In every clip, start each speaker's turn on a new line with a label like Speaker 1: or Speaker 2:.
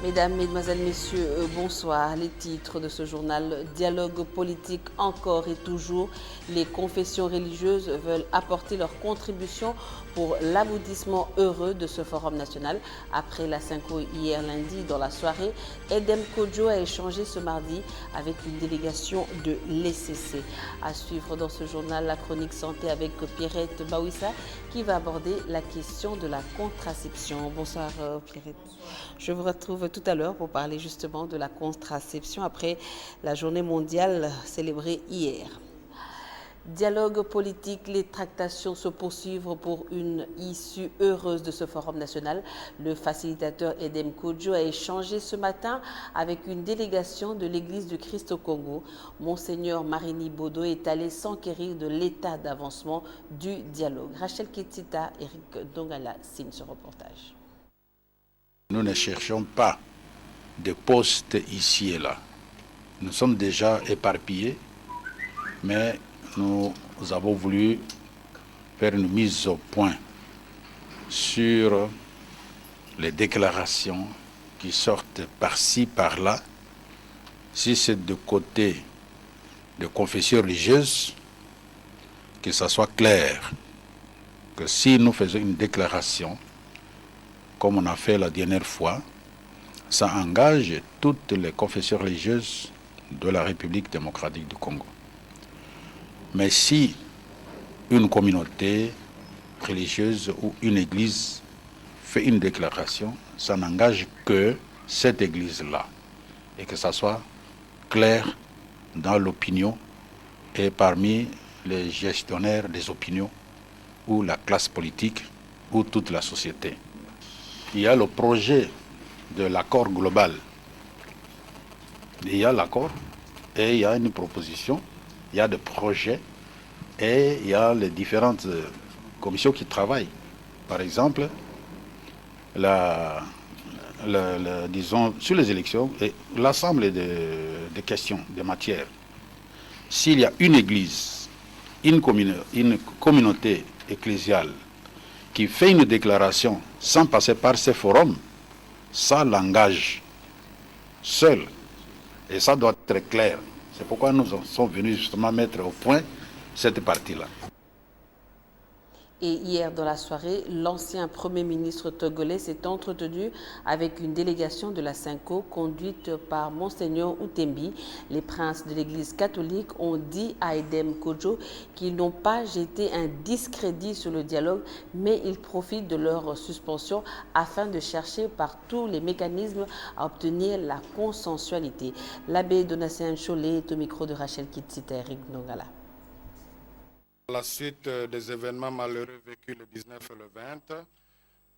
Speaker 1: Mesdames, Mesdemoiselles, Messieurs, bonsoir. Les titres de ce journal, dialogue politique encore et toujours. Les confessions religieuses veulent apporter leur contribution pour l'aboutissement heureux de ce forum national. Après la Synco hier lundi, dans la soirée, Edem Kodjo a échangé ce mardi avec une délégation de l'ECC. À suivre dans ce journal, la chronique santé avec Pierrette Bawissa qui va aborder la question de la contraception. Bonsoir Pierrette. Je vous retrouve tout à l'heure pour parler justement de la contraception après la journée mondiale célébrée hier. Dialogue politique, les tractations se poursuivent pour une issue heureuse de ce forum national. Le facilitateur Edem Kodjo a échangé ce matin avec une délégation de l'Église du Christ au Congo. Monseigneur Marini Bodo est allé s'enquérir de l'état d'avancement du dialogue. Rachel Ketita, Eric Dongala signe ce reportage.
Speaker 2: Nous ne cherchons pas de postes ici et là. Nous sommes déjà éparpillés, mais nous avons voulu faire une mise au point sur les déclarations qui sortent par-ci, par-là. Si c'est de côté de confession religieuse, que ça soit clair que si nous faisons une déclaration, comme on a fait la dernière fois, ça engage toutes les confessions religieuses de la République démocratique du Congo. Mais si une communauté religieuse ou une église fait une déclaration, ça n'engage que cette église-là. Et que ça soit clair dans l'opinion et parmi les gestionnaires des opinions ou la classe politique ou toute la société. Il y a le projet de l'accord global. Il y a l'accord et il y a une proposition, il y a des projets et il y a les différentes commissions qui travaillent. Par exemple, disons, sur les élections, et l'ensemble des questions, des matières. S'il y a une église, une communauté ecclésiale qui fait une déclaration sans passer par ces forums, ça l'engage seul. Et ça doit être clair. C'est pourquoi nous sommes venus justement mettre au point cette partie-là.
Speaker 1: Et hier dans la soirée, l'ancien Premier ministre togolais s'est entretenu avec une délégation de la Synco conduite par Monseigneur Outembi. Les princes de l'Église catholique ont dit à Edem Kodjo qu'ils n'ont pas jeté un discrédit sur le dialogue, mais ils profitent de leur suspension afin de chercher par tous les mécanismes à obtenir la consensualité. L'abbé Donatien Cholet est au micro de Rachel Kitsita et Eric Nongala.
Speaker 3: À la suite des événements malheureux vécus le 19 et le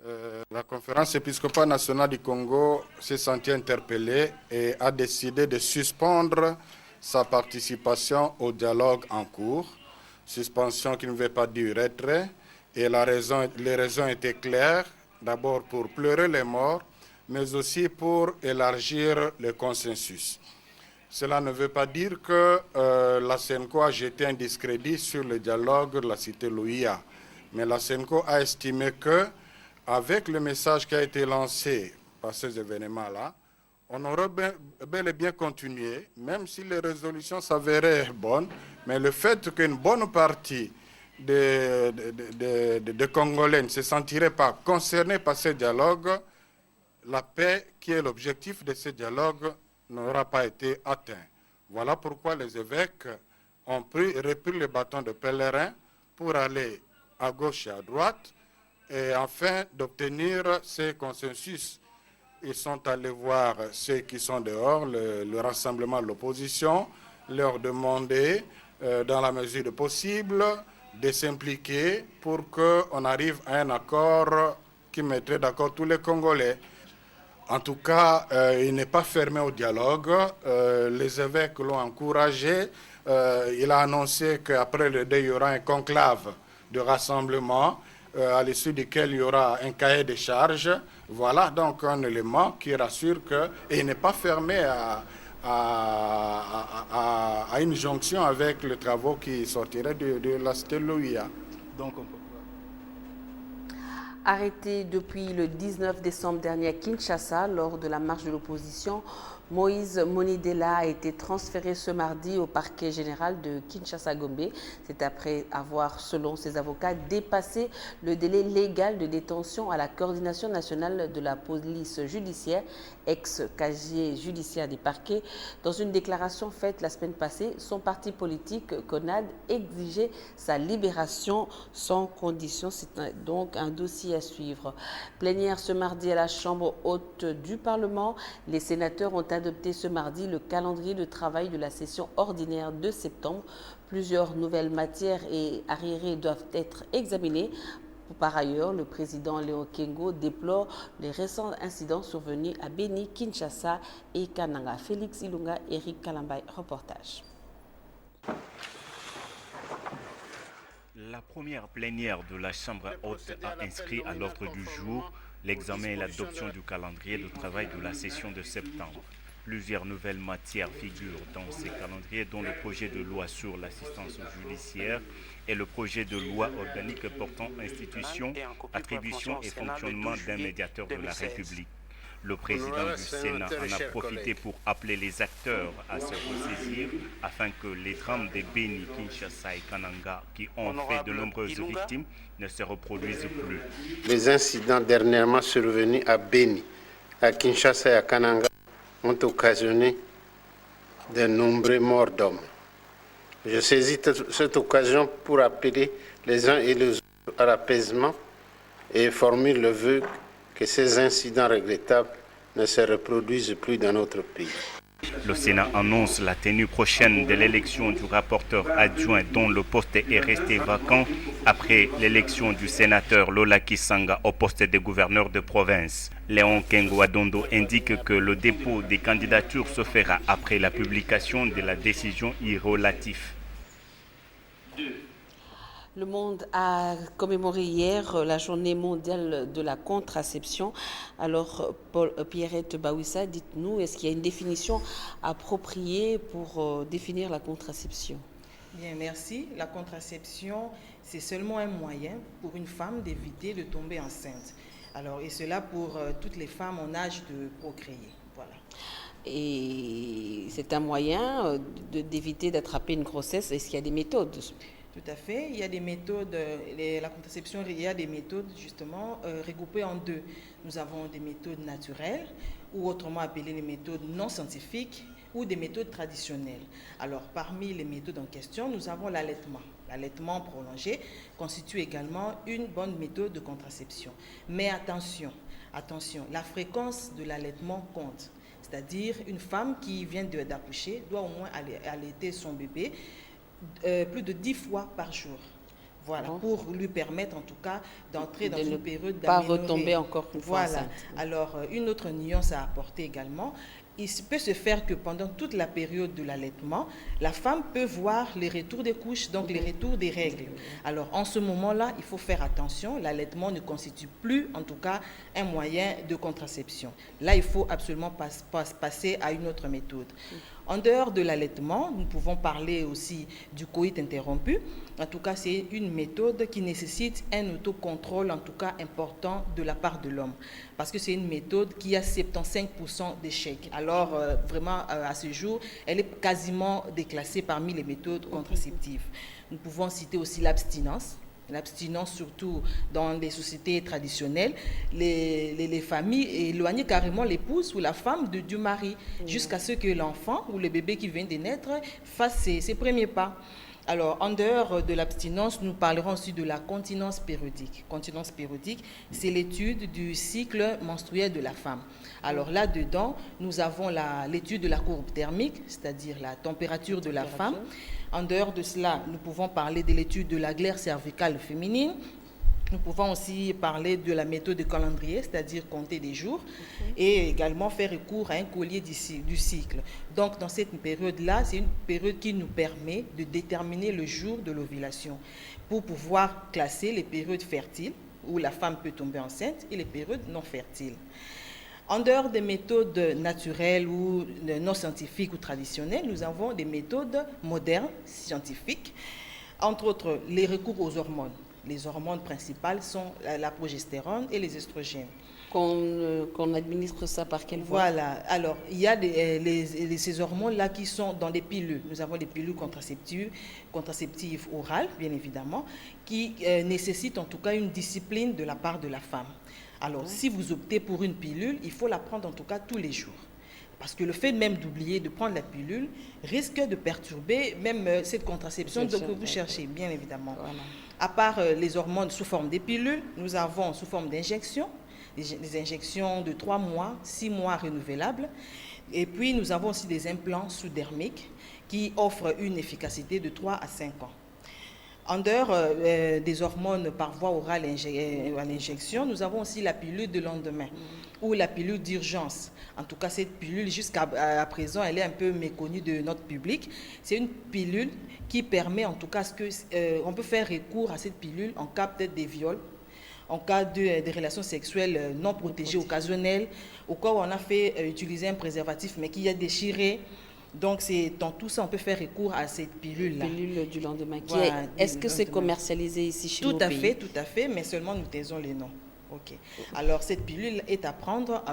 Speaker 3: 20, la conférence épiscopale nationale du Congo s'est sentie interpellée et a décidé de suspendre sa participation au dialogue en cours. Suspension qui ne veut pas dire retrait. Et les raisons étaient claires. D'abord pour pleurer les morts, mais aussi pour élargir le consensus. Cela ne veut pas dire que la SENCO a jeté un discrédit sur le dialogue de la cité Louia. Mais la SENCO a estimé que, avec le message qui a été lancé par ces événements-là, on aurait bel et bien continué, même si les résolutions s'avéraient bonnes, mais le fait qu'une bonne partie des Congolais ne se sentiraient pas concernés par ce dialogue, la paix qui est l'objectif de ce dialogue n'aura pas été atteint. Voilà pourquoi les évêques ont repris le bâton de pèlerin pour aller à gauche et à droite et afin d'obtenir ce consensus. Ils sont allés voir ceux qui sont dehors, le rassemblement de l'opposition, leur demander, dans la mesure du possible, de s'impliquer pour qu'on arrive à un accord qui mettrait d'accord tous les Congolais. En tout cas, il n'est pas fermé au dialogue. Les évêques l'ont encouragé. Il a annoncé qu'après le deuil, il y aura un conclave de rassemblement à l'issue duquel il y aura un cahier de charges. Voilà donc un élément qui rassure qu'il n'est pas fermé à une jonction avec les travaux qui sortiraient de la cité Louia. Donc,
Speaker 1: Arrêté depuis le 19 décembre dernier à Kinshasa lors de la marche de l'opposition, Moïse Monidela a été transféré ce mardi au parquet général de Kinshasa-Gombe. C'est après avoir, selon ses avocats, dépassé le délai légal de détention à la coordination nationale de la police judiciaire, ex-casier judiciaire des parquets. Dans une déclaration faite la semaine passée, son parti politique, CONAD, exigeait sa libération sans condition. C'est donc un dossier à suivre. Plénière ce mardi à la Chambre haute du Parlement. Les sénateurs ont adopté ce mardi le calendrier de travail de la session ordinaire de septembre. Plusieurs nouvelles matières et arriérés doivent être examinées. Par ailleurs, le président Léo Kengo déplore les récents incidents survenus à Beni, Kinshasa et Kananga. Félix Ilunga, Eric Kalambay, reportage.
Speaker 4: La première plénière de la Chambre haute a inscrit à l'ordre du jour l'examen et l'adoption du calendrier de travail de la session de septembre. Plusieurs nouvelles matières figurent dans ces calendriers, dont le projet de loi sur l'assistance judiciaire et le projet de loi organique portant institution, attribution et fonctionnement d'un médiateur de la République. Le président du Sénat en a profité pour appeler les acteurs à se ressaisir afin que les drames de Beni, Kinshasa et Kananga, qui ont fait de nombreuses victimes, ne se reproduisent plus.
Speaker 5: Les incidents dernièrement survenus à Beni, à Kinshasa et à Kananga ont occasionné de nombreux morts d'hommes. Je saisis cette occasion pour appeler les uns et les autres à l'apaisement et formule le vœu que ces incidents regrettables ne se reproduisent plus dans notre pays.
Speaker 4: Le Sénat annonce la tenue prochaine de l'élection du rapporteur adjoint dont le poste est resté vacant après l'élection du sénateur Lola Kisanga au poste de gouverneur de province. Léon Kengo Adondo indique que le dépôt des candidatures se fera après la publication de la décision relative.
Speaker 1: Le monde a commémoré hier la journée mondiale de la contraception. Alors, Pierrette Bawissa, dites-nous, est-ce qu'il y a une définition appropriée pour définir la contraception?
Speaker 6: Bien, merci. La contraception, c'est seulement un moyen pour une femme d'éviter de tomber enceinte. Alors, et cela pour toutes les femmes en âge de procréer. Voilà.
Speaker 1: Et c'est un moyen d'éviter d'attraper une grossesse. Est-ce qu'il y a des méthodes?
Speaker 6: Tout à fait. Il y a des méthodes, la contraception, il y a des méthodes justement regroupées en deux. Nous avons des méthodes naturelles, ou autrement appelées les méthodes non scientifiques, ou des méthodes traditionnelles. Alors, parmi les méthodes en question, nous avons l'allaitement. L'allaitement prolongé constitue également une bonne méthode de contraception. Mais attention, la fréquence de l'allaitement compte. C'est-à-dire, une femme qui vient d'accoucher doit au moins allaiter son bébé plus de 10 fois par jour. Voilà, pour lui permettre en tout cas d'entrer dans une période d'aménorrhée.
Speaker 1: Pas retomber encore une fois enceinte.
Speaker 6: Alors, une autre nuance à apporter également, il peut se faire que pendant toute la période de l'allaitement, la femme peut voir les retours des couches, donc les retours des règles. Alors, en ce moment-là, il faut faire attention. L'allaitement ne constitue plus, en tout cas, un moyen de contraception. Là, il faut absolument passer à une autre méthode. En dehors de l'allaitement, nous pouvons parler aussi du coït interrompu. En tout cas, c'est une méthode qui nécessite un autocontrôle, en tout cas important, de la part de l'homme. Parce que c'est une méthode qui a 75% d'échecs. Alors, vraiment, à ce jour, elle est quasiment déclassée parmi les méthodes contraceptives. Nous pouvons citer aussi l'abstinence. L'abstinence, surtout dans les sociétés traditionnelles, les familles éloignent carrément l'épouse ou la femme du mari jusqu'à ce que l'enfant ou le bébé qui vient de naître fasse ses premiers pas. Alors, en dehors de l'abstinence, nous parlerons aussi de la continence périodique. Continence périodique, c'est l'étude du cycle menstruel de la femme. Alors là-dedans, nous avons l'étude de la courbe thermique, c'est-à-dire la température de la femme. En dehors de cela, nous pouvons parler de l'étude de la glaire cervicale féminine. Nous pouvons aussi parler de la méthode de calendrier, c'est-à-dire compter des jours, et également faire recours à un collier du cycle. Donc, dans cette période-là, c'est une période qui nous permet de déterminer le jour de l'ovulation pour pouvoir classer les périodes fertiles, où la femme peut tomber enceinte, et les périodes non fertiles. En dehors des méthodes naturelles ou non scientifiques ou traditionnelles, nous avons des méthodes modernes, scientifiques, entre autres les recours aux hormones. Les hormones principales sont la progestérone et les estrogènes.
Speaker 1: Qu'on administre ça par quelle voie?
Speaker 6: Voilà. Alors, il y a ces hormones-là qui sont dans des pilules. Nous avons des pilules contraceptives orales, bien évidemment, qui nécessitent en tout cas une discipline de la part de la femme. Alors, si vous optez pour une pilule, il faut la prendre en tout cas tous les jours. Parce que le fait même d'oublier de prendre la pilule risque de perturber même cette contraception que vous cherchez, bien évidemment. Voilà. À part les hormones sous forme des pilules, nous avons sous forme d'injections, des injections de 3 mois, 6 mois renouvelables. Et puis, nous avons aussi des implants sous-dermiques qui offrent une efficacité de 3 à 5 ans. En dehors des hormones par voie orale à l'injection, nous avons aussi la pilule de lendemain ou la pilule d'urgence. En tout cas, cette pilule, jusqu'à présent, elle est un peu méconnue de notre public. C'est une pilule qui permet en tout cas on peut faire recours à cette pilule en cas peut-être des viols, en cas de relations sexuelles non protégées occasionnelles, au cas où on a fait utiliser un préservatif mais qui a déchiré. Donc, dans tout ça, on peut faire recours à cette pilule-là.
Speaker 1: Pilule du lendemain.
Speaker 6: Voilà,
Speaker 1: est-ce que c'est commercialisé ici chez nous?
Speaker 6: Tout à fait, mais seulement nous taisons les noms. Ok. Alors, cette pilule est à prendre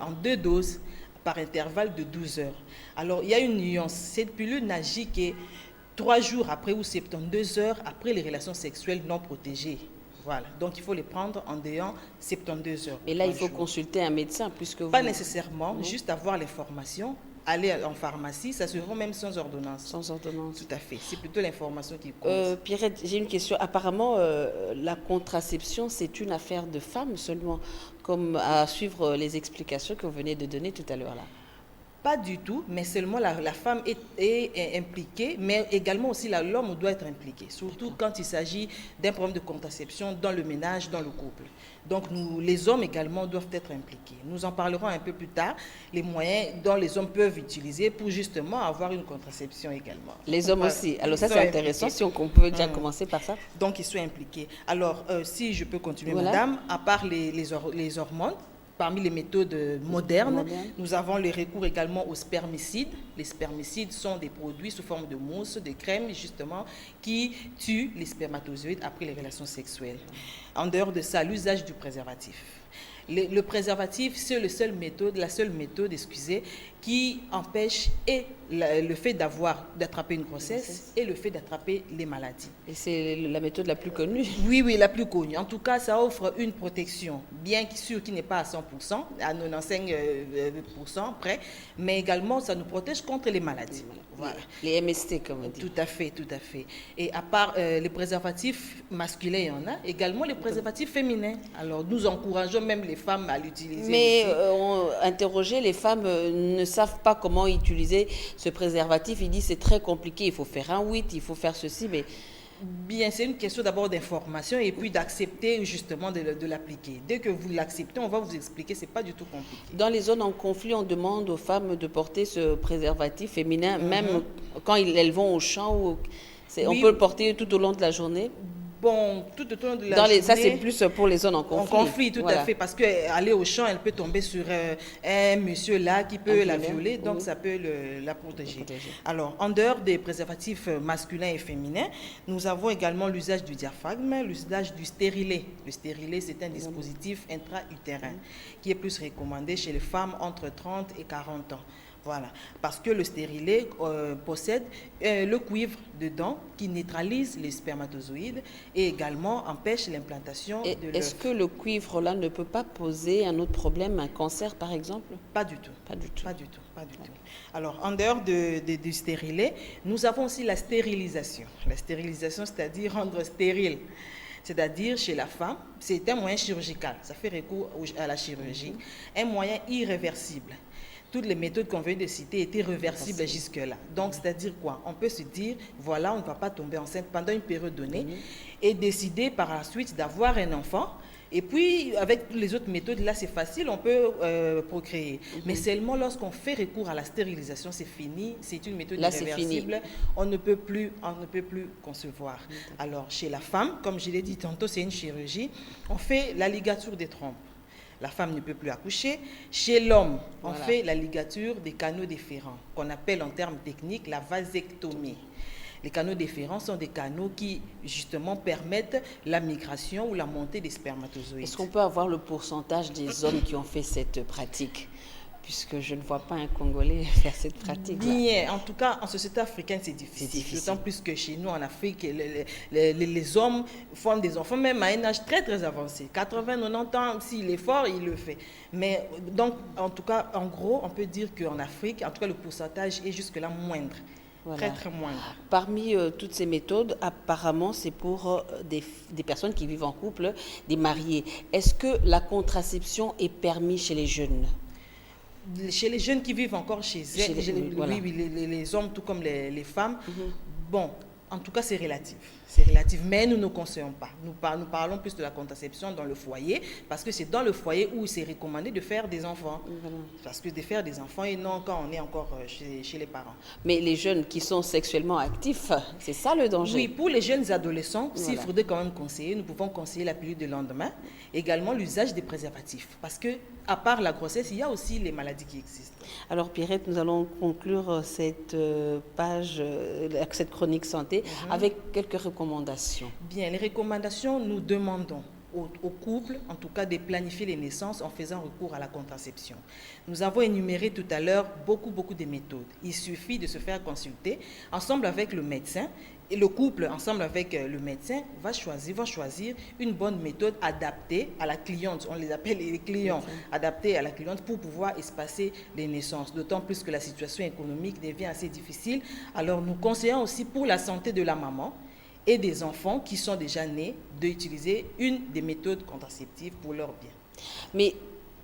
Speaker 6: en 2 doses par intervalle de 12 heures. Alors, il y a une nuance. Cette pilule n'agit que 3 jours après ou 72 heures après les relations sexuelles non protégées. Voilà, donc il faut les prendre en dehors 72 heures.
Speaker 1: Et là, il faut consulter un médecin puisque
Speaker 6: Pas nécessairement, juste avoir l'information, aller en pharmacie, ça se rend même sans ordonnance.
Speaker 1: Sans ordonnance.
Speaker 6: Tout à fait, c'est plutôt l'information qui compte.
Speaker 1: Pierrette, j'ai une question. Apparemment, la contraception, c'est une affaire de femmes seulement, comme à suivre les explications que vous venez de donner tout à l'heure là.
Speaker 6: Pas du tout, mais seulement la femme est impliquée, mais également aussi l'homme doit être impliqué, surtout quand il s'agit d'un problème de contraception dans le ménage, dans le couple. Donc les hommes également doivent être impliqués. Nous en parlerons un peu plus tard, les moyens dont les hommes peuvent utiliser pour justement avoir une contraception également.
Speaker 1: Les hommes aussi. Alors ça c'est intéressant, impliqués. Si on peut déjà commencer par ça.
Speaker 6: Donc ils sont impliqués. Alors si je peux continuer, madame, à part les hormones, parmi les méthodes modernes, nous avons le recours également aux spermicides. Les spermicides sont des produits sous forme de mousse, de crème, justement, qui tuent les spermatozoïdes après les relations sexuelles. En dehors de ça, l'usage du préservatif. Le préservatif, c'est la seule méthode, qui empêche le fait d'attraper une grossesse et le fait d'attraper les maladies.
Speaker 1: Et c'est la méthode la plus connue?
Speaker 6: Oui, la plus connue. En tout cas, ça offre une protection, bien sûr qui n'est pas à 100%, à 95% près, mais également ça nous protège contre les maladies.
Speaker 1: Voilà. Les MST, comme on dit.
Speaker 6: Tout à fait. Et à part les préservatifs masculins, il y en a également les préservatifs féminins. Alors, nous encourageons même les femmes à l'utiliser.
Speaker 1: Mais interroger, les femmes ne savent pas comment utiliser ce préservatif. Ils disent c'est très compliqué, il faut faire un 8, il faut faire ceci, mais...
Speaker 6: Bien, c'est une question d'abord d'information et puis d'accepter justement de l'appliquer. Dès que vous l'acceptez, on va vous expliquer, c'est pas du tout compliqué.
Speaker 1: Dans les zones en conflit, on demande aux femmes de porter ce préservatif féminin, même quand elles vont au champ, on peut le porter tout au long de la journée.
Speaker 6: Bon, tout au long de la journée.
Speaker 1: Ça, c'est plus pour les zones en conflit.
Speaker 6: En conflit, tout à fait. Parce qu'aller au champ, elle peut tomber sur un monsieur là qui peut la violer, donc ça peut la protéger. Alors, en dehors des préservatifs masculins et féminins, nous avons également l'usage du diaphragme, l'usage du stérilet. Le stérilet, c'est un dispositif intra-utérin qui est plus recommandé chez les femmes entre 30 et 40 ans. Voilà, parce que le stérilet possède le cuivre dedans qui neutralise les spermatozoïdes et également empêche l'implantation de l'œuf.
Speaker 1: Est-ce que le cuivre-là ne peut pas poser un autre problème, un cancer par exemple?
Speaker 6: Pas du tout. Alors, en dehors du stérilet, nous avons aussi la stérilisation. La stérilisation, c'est-à-dire rendre stérile. C'est-à-dire chez la femme, c'est un moyen chirurgical, ça fait recours à la chirurgie, un moyen irréversible. Toutes les méthodes qu'on vient de citer étaient réversibles jusque-là. Donc, c'est-à-dire quoi? On peut se dire, voilà, on ne va pas tomber enceinte pendant une période donnée et décider par la suite d'avoir un enfant. Et puis, avec les autres méthodes, là, c'est facile, on peut procréer. Mais seulement lorsqu'on fait recours à la stérilisation, c'est fini, c'est une méthode irréversible. On ne peut plus concevoir. Alors, chez la femme, comme je l'ai dit tantôt, c'est une chirurgie, on fait la ligature des trompes. La femme ne peut plus accoucher. Chez l'homme, on fait la ligature des canaux déférents, qu'on appelle en termes techniques la vasectomie. Les canaux déférents sont des canaux qui, justement, permettent la migration ou la montée des spermatozoïdes.
Speaker 1: Est-ce qu'on peut avoir le pourcentage des hommes qui ont fait cette pratique? Puisque je ne vois pas un Congolais faire cette pratique.
Speaker 6: Bien, en tout cas, en société africaine, c'est difficile. D'autant plus que chez nous, en Afrique, les hommes font des enfants, même à un âge très, très avancé. 80, 90 ans, s'il est fort, il le fait. Mais donc, en tout cas, en gros, on peut dire qu'en Afrique, en tout cas, le pourcentage est jusque-là moindre. Voilà. Très, très moindre.
Speaker 1: Parmi toutes ces méthodes, apparemment, c'est pour des personnes qui vivent en couple, des mariés. Est-ce que la contraception est permise chez les jeunes?
Speaker 6: Chez les jeunes qui vivent encore chez eux, voilà. Oui, les hommes, tout comme les femmes, bon, en tout cas, c'est relatif. C'est relatif, mais nous ne conseillons pas. Nous parlons plus de la contraception dans le foyer, parce que c'est dans le foyer où c'est recommandé de faire des enfants. Parce que de faire des enfants, et non quand on est encore chez les parents.
Speaker 1: Mais les jeunes qui sont sexuellement actifs, c'est ça le danger?
Speaker 6: Oui, pour les jeunes adolescents, s'il faudrait quand même conseiller, nous pouvons conseiller la pilule de lendemain, également l'usage des préservatifs. Parce que, à part la grossesse, il y a aussi les maladies qui existent.
Speaker 1: Alors Pierrette, nous allons conclure cette page, cette chronique santé, avec quelques recommandations.
Speaker 6: Bien, les recommandations, nous demandons aux couples, en tout cas, de planifier les naissances en faisant recours à la contraception. Nous avons énuméré tout à l'heure beaucoup de méthodes. Il suffit de se faire consulter ensemble avec le médecin. Et le couple, ensemble avec le médecin, va choisir une bonne méthode adaptée à la cliente. On les appelle les clients, adaptés à la cliente pour pouvoir espacer les naissances. D'autant plus que la situation économique devient assez difficile. Alors, nous conseillons aussi pour la santé de la maman et des enfants qui sont déjà nés d'utiliser une des méthodes contraceptives pour leur bien.
Speaker 1: Mais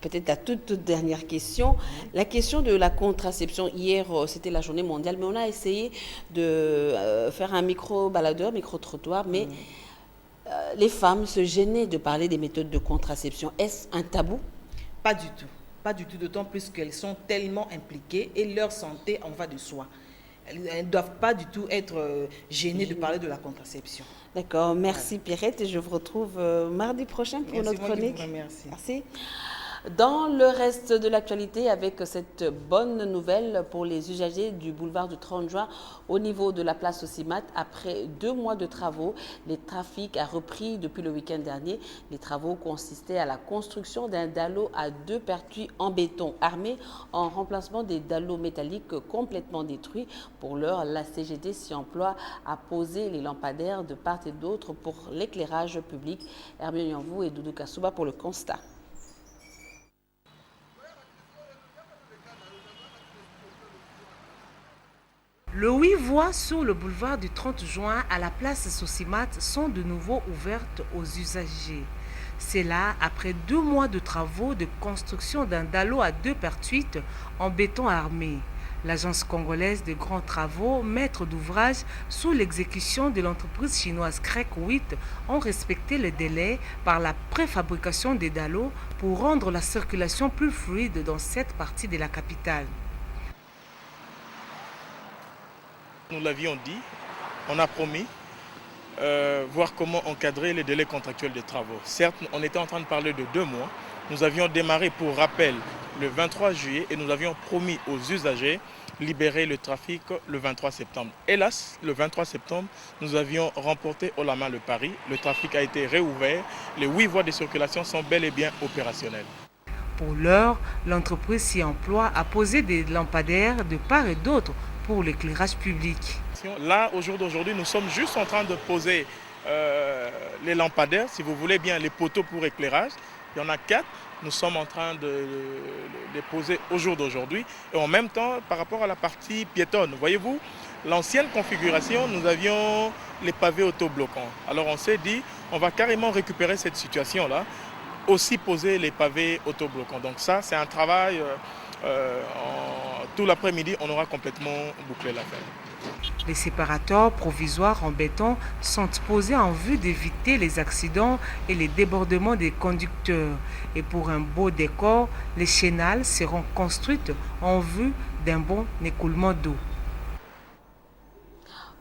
Speaker 1: peut-être la toute dernière question, la question de la contraception. Hier, c'était la journée mondiale, mais on a essayé de faire un micro-baladeur, micro-trottoir, mais les femmes se gênaient de parler des méthodes de contraception. Est-ce un tabou?
Speaker 6: Pas du tout. Pas du tout, d'autant plus qu'elles sont tellement impliquées et leur santé en va de soi. Elles ne doivent pas du tout être gênées de parler de la contraception.
Speaker 1: D'accord, merci Pierrette et je vous retrouve mardi prochain pour notre chronique. Merci. Dans le reste de l'actualité, avec cette bonne nouvelle pour les usagers du boulevard du 30 juin au niveau de la place Osimat, après 2 mois de travaux, le trafic a repris depuis le week-end dernier. Les travaux consistaient à la construction d'un dallo à 2 pertuis en béton armé en remplacement des dallos métalliques complètement détruits. Pour l'heure, la CGD s'y emploie à poser les lampadaires de part et d'autre pour l'éclairage public. Hermione Yanvou et Doudou Kassouba pour le constat.
Speaker 7: Les 8 voies sur le boulevard du 30 juin à la place Sosimat sont de nouveau ouvertes aux usagers. C'est là après 2 mois de travaux de construction d'un dallo à 2 pertuis en béton armé. L'agence congolaise de grands travaux, maître d'ouvrage sous l'exécution de l'entreprise chinoise CREC 8, ont respecté le délai par la préfabrication des dallos pour rendre la circulation plus fluide dans cette partie de la capitale.
Speaker 8: Nous l'avions dit, on a promis voir comment encadrer les délais contractuels des travaux. Certes, on était en train de parler de 2 mois. Nous avions démarré pour rappel le 23 juillet et nous avions promis aux usagers libérer le trafic le 23 septembre. Hélas, le 23 septembre, nous avions remporté haut la main le pari. Le trafic a été réouvert. Les 8 voies de circulation sont bel et bien opérationnelles.
Speaker 7: Pour l'heure, l'entreprise s'y emploie à poser des lampadaires de part et d'autre pour l'éclairage public.
Speaker 8: Là, au jour d'aujourd'hui, nous sommes juste en train de poser les lampadaires, si vous voulez bien, les poteaux pour éclairage. Il y en a 4. Nous sommes en train de les poser au jour d'aujourd'hui. Et en même temps, par rapport à la partie piétonne, voyez-vous, l'ancienne configuration, nous avions les pavés autobloquants. Alors on s'est dit, on va carrément récupérer cette situation-là, aussi poser les pavés autobloquants. Donc ça, c'est un travail, tout l'après-midi, on aura complètement bouclé l'affaire.
Speaker 7: Les séparateurs provisoires en béton sont posés en vue d'éviter les accidents et les débordements des conducteurs. Et pour un beau décor, les chénales seront construites en vue d'un bon écoulement d'eau.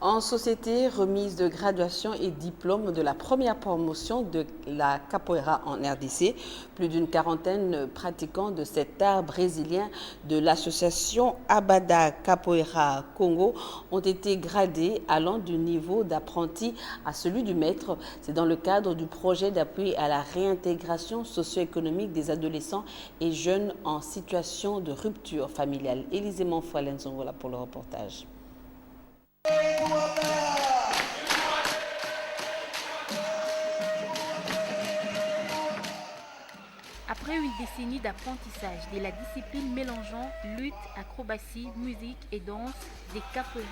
Speaker 1: En société, remise de graduation et diplôme de la première promotion de la capoeira en RDC. Plus d'une quarantaine pratiquants de cet art brésilien de l'association Abada Capoeira Congo ont été gradés allant du niveau d'apprenti à celui du maître. C'est dans le cadre du projet d'appui à la réintégration socio-économique des adolescents et jeunes en situation de rupture familiale. Élisée Monfoualen-Zongo, voilà pour le reportage.
Speaker 9: Après une décennie d'apprentissage de la discipline mélangeant lutte, acrobatie, musique et danse, des capoeiristes,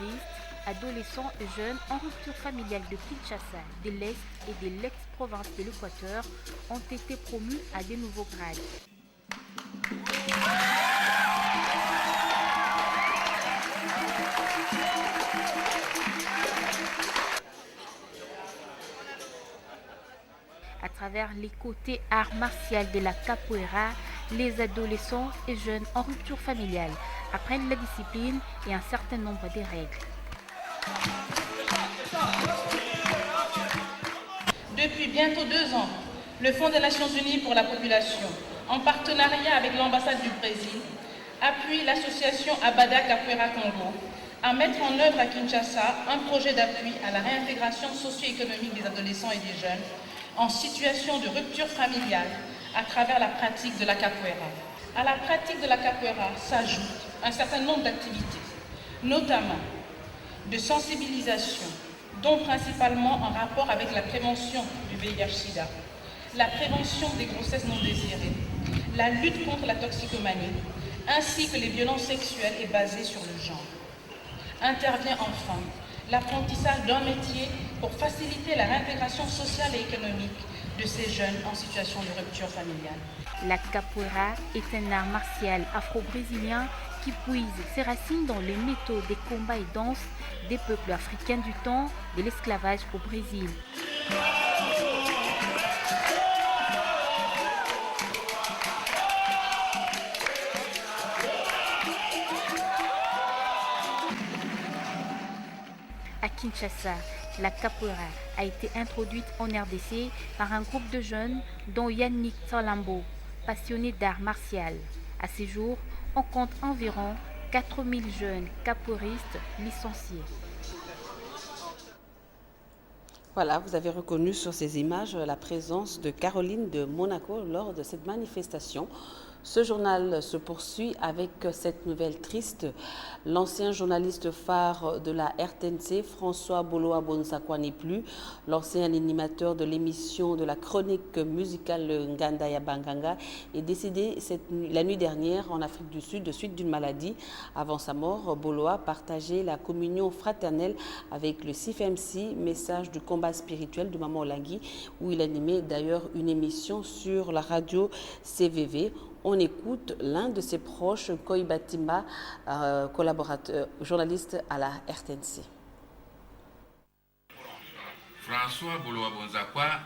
Speaker 9: adolescents et jeunes en rupture familiale de Kinshasa, de l'Est et de l'ex-province de l'Équateur ont été promus à de nouveaux grades. À travers les côtés art martial de la capoeira, les adolescents et jeunes en rupture familiale apprennent la discipline et un certain nombre de règles.
Speaker 10: Depuis bientôt 2 ans, le Fonds des Nations Unies pour la Population, en partenariat avec l'ambassade du Brésil, appuie l'association Abada Capoeira Congo à mettre en œuvre à Kinshasa un projet d'appui à la réintégration socio-économique des adolescents et des jeunes en situation de rupture familiale à travers la pratique de la capoeira. À la pratique de la capoeira s'ajoute un certain nombre d'activités, notamment de sensibilisation, dont principalement en rapport avec la prévention du VIH-Sida, la prévention des grossesses non désirées, la lutte contre la toxicomanie, ainsi que les violences sexuelles et basées sur le genre. Intervient enfin l'apprentissage d'un métier pour faciliter la réintégration sociale et économique de ces jeunes en situation de rupture familiale.
Speaker 9: La capoeira est un art martial afro-brésilien qui puise ses racines dans les méthodes des combats et danses des peuples africains du temps de l'esclavage au Brésil. À Kinshasa, la capoeira a été introduite en RDC par un groupe de jeunes dont Yannick Salambo, passionné d'art martial. À ce jour, on compte environ 4000 jeunes capoeiristes licenciés.
Speaker 1: Voilà, vous avez reconnu sur ces images la présence de Caroline de Monaco lors de cette manifestation. Ce journal se poursuit avec cette nouvelle triste. L'ancien journaliste phare de la RTNC, François Boloa Bonzakwa n'est plus. L'ancien animateur de l'émission de la chronique musicale Nganda ya Banganga est décédé la nuit dernière en Afrique du Sud de suite d'une maladie. Avant sa mort, Boloa partageait la communion fraternelle avec le CIFMC, message du combat spirituel de Maman Olangi, où il animait d'ailleurs une émission sur la radio CVV. On écoute l'un de ses proches, Koi Batimba, collaborateur, journaliste à la RTNC.
Speaker 11: François Boloa Bonzakwa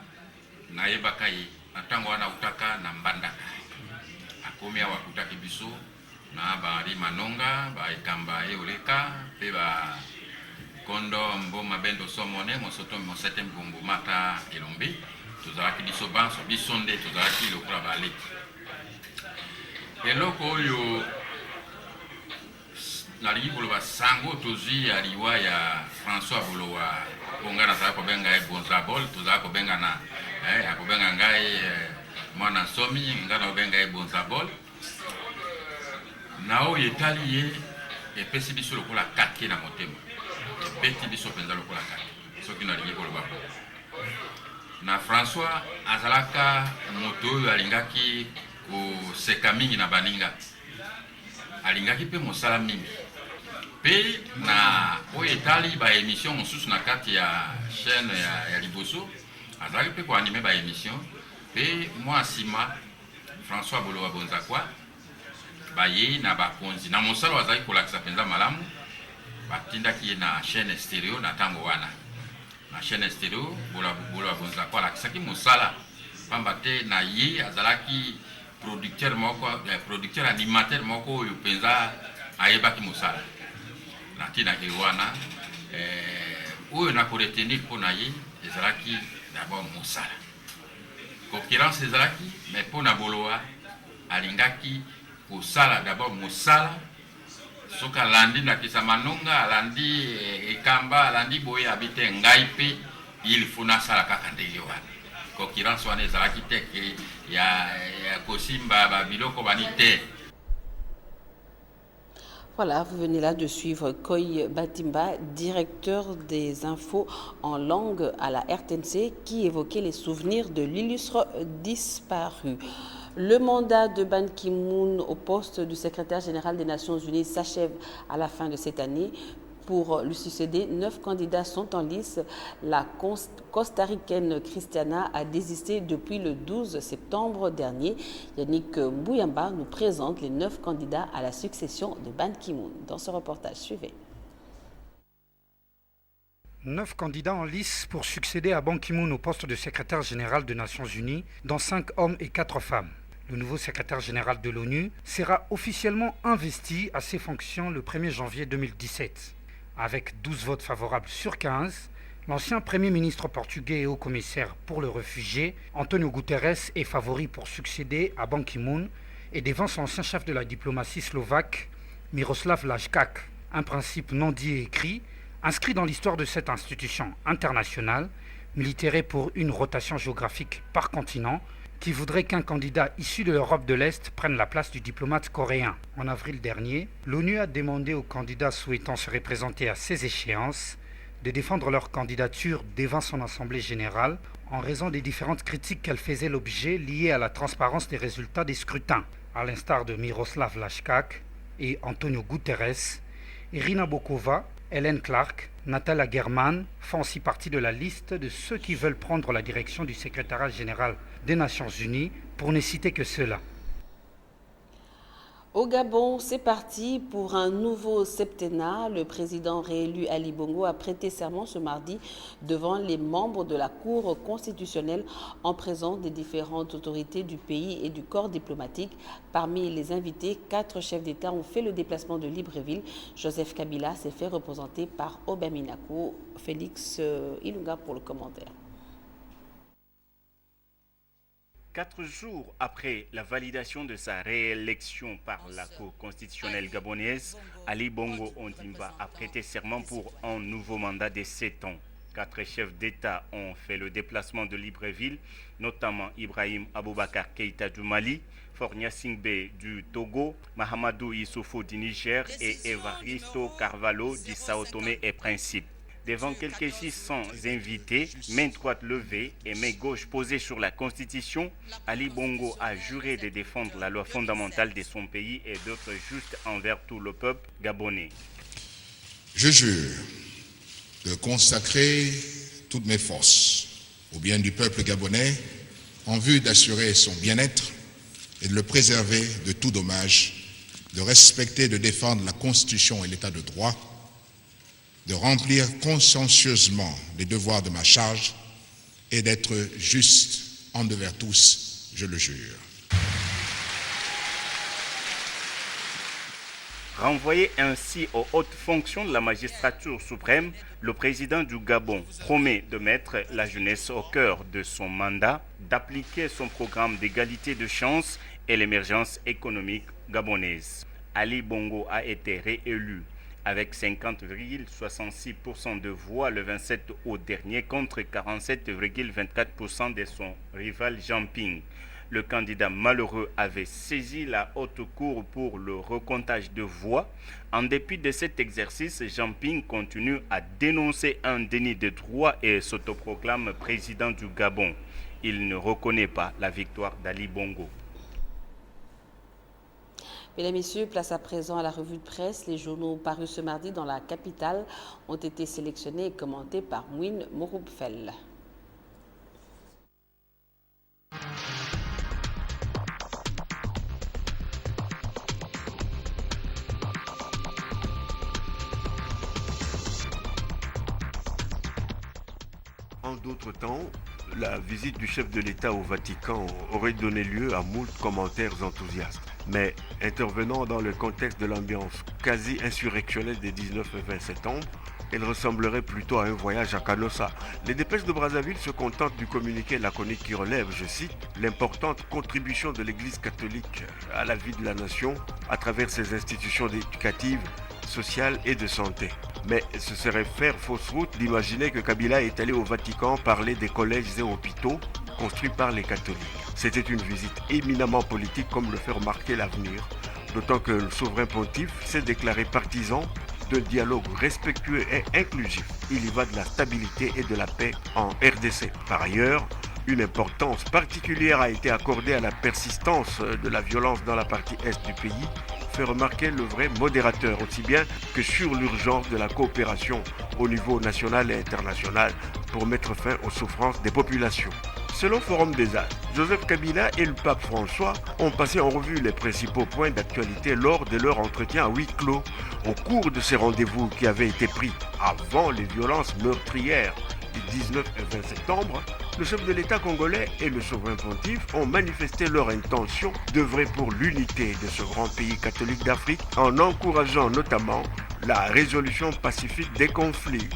Speaker 11: nayebaka ye ntango wana utaka na mbandaka akomi awa kutaki biso na bari manonga ba ikamba eoleka pe ba kondo mboma bendo somone mosoto mosete mbungu mata elombe tozalaki biso banso biso nde tozalaki lokola bale eloko oyo nalingi koloba sango tozwi ya liwa ya François Boloa onga nazala kobenga ye Bonzabol tozala kobenga na akobenga ngai mwana somi nga na kobenga ye Bonzabol na oyo etali ye epesi biso lokola kake na motema epeti biso mpenza lokola kake soki nalingi koloba na François azalaka moto oyo alingaki koseka mingi na baninga alingaki mpe mosala mingi mpe na oyo etali baémission mosusu na kati ya chaîne ya liboso azalaki mpe koanime baémission mpe mwa nsima François Boloa Bonzakwa bayei na bakonzi na mosala oyo azalaki kolakisa mpenza malamu batindaki ye na chaîne stéréo na ntango wana na chaîne stéréo Boloa Bonzakwa alakisaki mosala pamba te na ye azalaki producteur animateur moko oyo penza ayebaki mosala na tina ke wana oyo na koretenir mpona ye ezalaki d'abord mosala. Concurrence ezalaki, mais mpona boloa alingaki kosala d'abord mosala soki alandi ndakisa manonga alandi ekamba alandi boye abi te ngai mpe il faut nasala kaka ndenge wana. Concurrence wana ezalaki te ya kosimba babiloko bani te.
Speaker 1: Voilà, vous venez là de suivre Koy Batimba, directeur des infos en langue à la RTNC, qui évoquait les souvenirs de l'illustre disparu. Le mandat de Ban Ki-moon au poste du secrétaire général des Nations Unies s'achève à la fin de cette année. Pour lui succéder, 9 candidats sont en lice. La costaricaine Christiana a désisté depuis le 12 septembre dernier. Yannick Mbouyamba nous présente les 9 candidats à la succession de Ban Ki-moon. Dans ce reportage, suivez.
Speaker 12: 9 candidats en lice pour succéder à Ban Ki-moon au poste de secrétaire général des Nations Unies, dont 5 hommes et 4 femmes. Le nouveau secrétaire général de l'ONU sera officiellement investi à ses fonctions le 1er janvier 2017. Avec 12 votes favorables sur 15, l'ancien Premier ministre portugais et haut-commissaire pour le réfugié, António Guterres, est favori pour succéder à Ban Ki-moon et devance l'ancien chef de la diplomatie slovaque, Miroslav Lajčák. Un principe non dit et écrit, inscrit dans l'histoire de cette institution internationale, militaire pour une rotation géographique par continent, qui voudrait qu'un candidat issu de l'Europe de l'Est prenne la place du diplomate coréen. En avril dernier, l'ONU a demandé aux candidats souhaitant se représenter à ces échéances de défendre leur candidature devant son Assemblée générale en raison des différentes critiques qu'elle faisait l'objet liées à la transparence des résultats des scrutins. À l'instar de Miroslav Lajčák et António Guterres, Irina Bokova, Helen Clark, Natalia German font aussi partie de la liste de ceux qui veulent prendre la direction du secrétariat général des Nations Unies, pour ne citer que cela.
Speaker 1: Au Gabon, c'est parti pour un nouveau septennat. Le président réélu Ali Bongo a prêté serment ce mardi devant les membres de la Cour constitutionnelle en présence des différentes autorités du pays et du corps diplomatique. Parmi les invités, 4 chefs d'État ont fait le déplacement de Libreville. Joseph Kabila s'est fait représenter par Obaminako. Félix Ilunga pour le commentaire.
Speaker 4: 4 jours après la validation de sa réélection par la Cour constitutionnelle gabonaise, Ali Bongo Ondimba a prêté serment pour un nouveau mandat de 7 ans. 4 chefs d'État ont fait le déplacement de Libreville, notamment Ibrahim Aboubakar Keïta du Mali, Fornia Singbe du Togo, Mahamadou Issoufou du Niger et Evaristo Carvalho du Sao Tomé et Principe. Devant quelques 600 invités, main droite levée et main gauche posée sur la Constitution, Ali Bongo a juré de défendre la loi fondamentale de son pays et d'être juste envers tout le peuple gabonais.
Speaker 13: Je jure de consacrer toutes mes forces au bien du peuple gabonais en vue d'assurer son bien-être et de le préserver de tout dommage, de respecter et de défendre la Constitution et l'État de droit, de remplir consciencieusement les devoirs de ma charge et d'être juste envers tous, je le jure.
Speaker 4: Renvoyé ainsi aux hautes fonctions de la magistrature suprême, le président du Gabon promet de mettre la jeunesse au cœur de son mandat, d'appliquer son programme d'égalité de chances et l'émergence économique gabonaise. Ali Bongo a été réélu avec 50,66% de voix le 27 août dernier contre 47,24% de son rival Jean Ping. Le candidat malheureux avait saisi la haute cour pour le recomptage de voix. En dépit de cet exercice, Jean Ping continue à dénoncer un déni de droit et s'autoproclame président du Gabon. Il ne reconnaît pas la victoire d'Ali Bongo.
Speaker 1: Mesdames, Messieurs, place à présent à la revue de presse. Les journaux parus ce mardi dans la capitale ont été sélectionnés et commentés par Mouine Mouroubfel.
Speaker 14: En d'autres temps, la visite du chef de l'État au Vatican aurait donné lieu à moult commentaires enthousiastes. Mais intervenant dans le contexte de l'ambiance quasi insurrectionnelle des 19 et 20 septembre, Elle ressemblerait plutôt à un voyage à Canossa. Les dépêches de Brazzaville se contentent du communiqué laconique qui relève, je cite, l'importante contribution de l'Église catholique à la vie de la nation à travers ses institutions éducatives, sociales et de santé. Mais ce serait faire fausse route d'imaginer que Kabila est allé au Vatican parler des collèges et hôpitaux construits par les catholiques. C'était une visite éminemment politique comme le fait remarquer l'Avenir, d'autant que le souverain pontife s'est déclaré partisan d'un dialogue respectueux et inclusif. Il y va de la stabilité et de la paix en RDC. Par ailleurs, une importance particulière a été accordée à la persistance de la violence dans la partie est du pays, fait remarquer le vrai modérateur, aussi bien que sur l'urgence de la coopération au niveau national et international pour mettre fin aux souffrances des populations. Selon Forum des As, Joseph Kabila et le pape François ont passé en revue les principaux points d'actualité lors de leur entretien à huis clos. Au cours de ces rendez-vous qui avaient été pris avant les violences meurtrières du 19 et 20 septembre, le chef de l'État congolais et le souverain pontife ont manifesté leur intention d'œuvrer pour l'unité de ce grand pays catholique d'Afrique en encourageant notamment la résolution pacifique des conflits.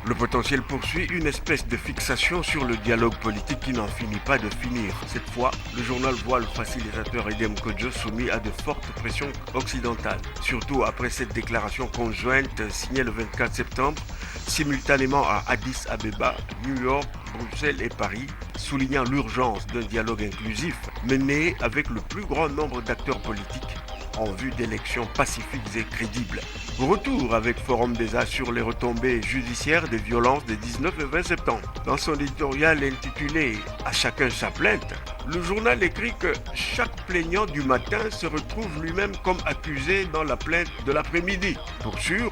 Speaker 14: Le potentiel poursuit une espèce de fixation sur le dialogue politique qui n'en finit pas de finir. Cette fois, le journal voit le facilitateur Edem Kodjo soumis à de fortes pressions occidentales, surtout après cette déclaration conjointe signée le 24 septembre, simultanément à Addis Abeba, New York, Bruxelles et Paris, soulignant l'urgence d'un dialogue inclusif mené avec le plus grand nombre d'acteurs politiques en vue d'élections pacifiques et crédibles. Retour avec Forum des As sur les retombées judiciaires des violences des 19 et 20 septembre. Dans son éditorial intitulé « À chacun sa plainte », le journal écrit que chaque plaignant du matin se retrouve lui-même comme accusé dans la plainte de l'après-midi. Pour sûr,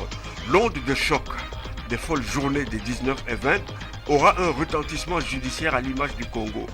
Speaker 14: l'onde de choc des folles journées des 19 et 20 aura un retentissement judiciaire à l'image du Congo,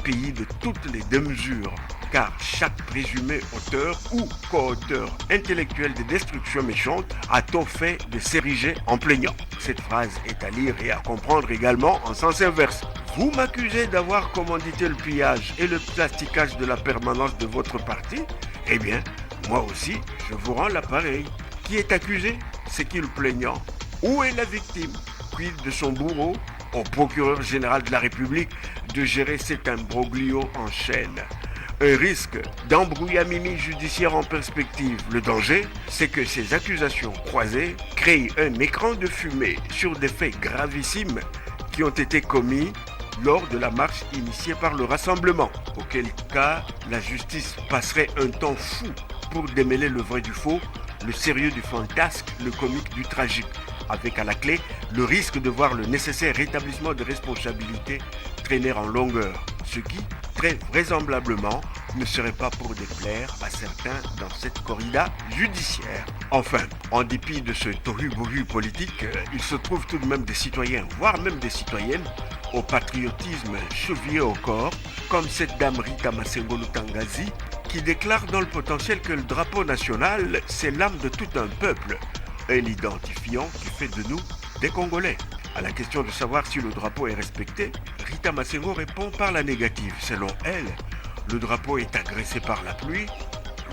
Speaker 14: pays de toutes les démesures, car chaque présumé auteur ou co-auteur intellectuel des destructions méchantes a tôt fait de s'ériger en plaignant. Cette phrase est à lire et à comprendre également en sens inverse. Vous m'accusez d'avoir commandité le pillage et le plasticage de la permanence de votre parti? Eh bien, moi aussi, je vous rends l'appareil. Qui est accusé? C'est qui le plaignant? Où est la victime? Quid de son bourreau? Au procureur général de la République de gérer cet imbroglio en chaîne. Un risque d'embrouillamini judiciaire en perspective. Le danger, c'est que ces accusations croisées créent un écran de fumée sur des faits gravissimes qui ont été commis lors de la marche initiée par le rassemblement. Auquel cas, la justice passerait un temps fou pour démêler le vrai du faux, le sérieux du fantasque, le comique du tragique, avec à la clé le risque de voir le nécessaire rétablissement de responsabilité traîner en longueur, ce qui, très vraisemblablement, ne serait pas pour déplaire à certains dans cette corrida judiciaire. Enfin, en dépit de ce tohu-bohu politique, il se trouve tout de même des citoyens, voire même des citoyennes, au patriotisme chevillé au corps, comme cette dame Rita Masengo Lutangazi, qui déclare dans le potentiel que le drapeau national, c'est l'âme de tout un peuple, un identifiant qui fait de nous des Congolais. À la question de savoir si le drapeau est respecté, Rita Masengo répond par la négative. Selon elle, le drapeau est agressé par la pluie,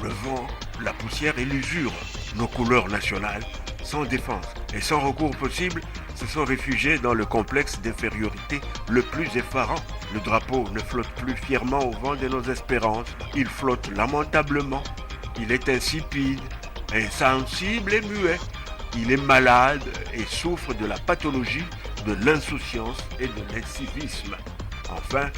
Speaker 14: le vent, la poussière et l'usure. Nos couleurs nationales, sans défense et sans recours possible, se sont réfugiées dans le complexe d'infériorité le plus effarant. Le drapeau ne flotte plus fièrement au vent de nos espérances, il flotte lamentablement. Il est insipide, insensible et muet. Il est malade et souffre de la pathologie, de l'insouciance et de l'incivisme. Enfin,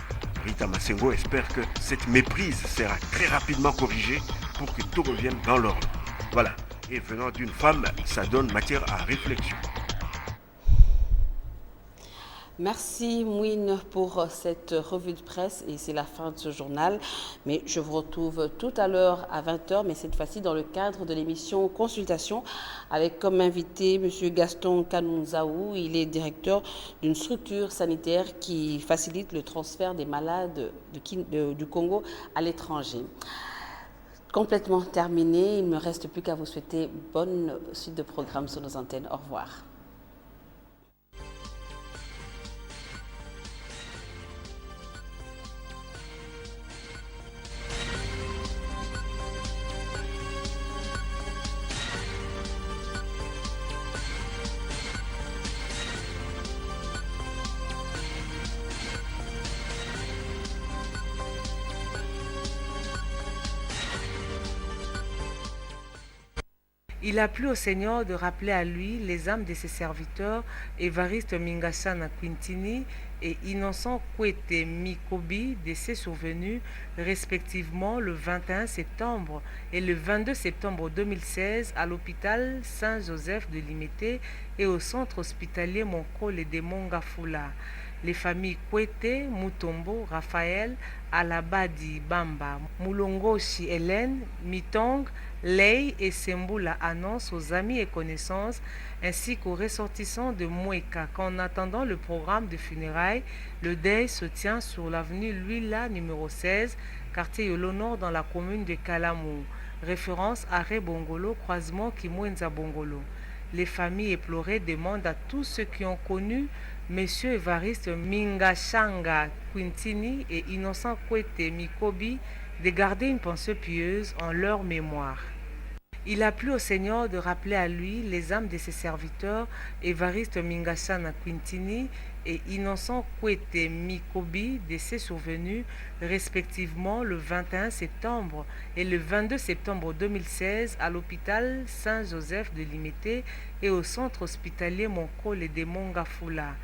Speaker 14: Rita Masengo espère que cette méprise sera très rapidement corrigée pour que tout revienne dans l'ordre. Voilà, et venant d'une femme, ça donne matière à réflexion.
Speaker 1: Merci Mouine pour cette revue de presse et c'est la fin de ce journal. Mais je vous retrouve tout à l'heure à 20h, mais cette fois-ci dans le cadre de l'émission Consultation avec comme invité M. Gaston Kanunzaou. Il est directeur d'une structure sanitaire qui facilite le transfert des malades du Congo à l'étranger. Complètement terminé, il ne me reste plus qu'à vous souhaiter bonne suite de programme sur nos antennes. Au revoir.
Speaker 7: Il a plu au Seigneur de rappeler à lui les âmes de ses serviteurs Évariste Mingashana Quintini et Innocent Kwete Mikobi, décès survenus respectivement le 21 septembre et le 22 septembre 2016 à l'hôpital Saint-Joseph de Limete et au centre hospitalier Monkole de Mongafula. Les familles Kwete, Mutombo, Raphaël, Alabadi, Bamba, Mulongoshi, Hélène, Mitong, Lei et Sembula annoncent aux amis et connaissances ainsi qu'aux ressortissants de Moueka qu'en attendant le programme de funérailles, le deuil se tient sur l'avenue Luila numéro 16, quartier Yolo Nord dans la commune de Kalamou. Référence arrêt Bongolo, croisement Kimwenza Bongolo. Les familles éplorées demandent à tous ceux qui ont connu Messieurs Évariste Mingashanga Quintini et Innocent Kwete Mikobi de garder une pensée pieuse en leur mémoire. Il a plu au Seigneur de rappeler à lui les âmes de ses serviteurs Évariste Mingashana Quintini et Innocent Kwete Mikobi, décès survenus respectivement le 21 septembre et le 22 septembre 2016 à l'hôpital Saint-Joseph de Limete et au centre hospitalier Monkole de Mongafula.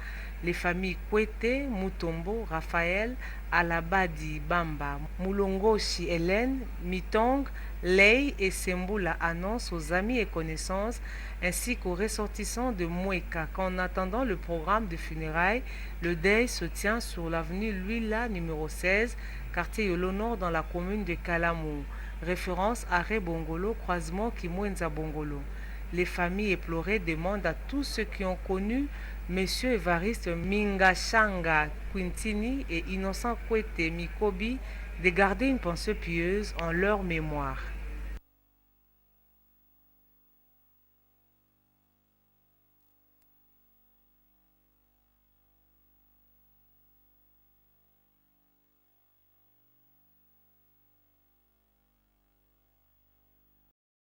Speaker 7: Les familles Kwete, Mutombo, Raphaël, Alabadi, Bamba, Mulongoshi, Hélène, Mitong, Lei et Sembula annoncent aux amis et connaissances ainsi qu'aux ressortissants de Moueka qu'en attendant le programme de funérailles, le deuil se tient sur l'avenue Luila numéro 16, quartier Yolo Nord dans la commune de Kalamou. Référence arrêt Bongolo, croisement Kimwenza Bongolo. Les familles éplorées demandent à tous ceux qui ont connu Messieurs Évariste Mingashanga Quintini et Innocent Kwete Mikobi de garder une pensée pieuse en leur mémoire.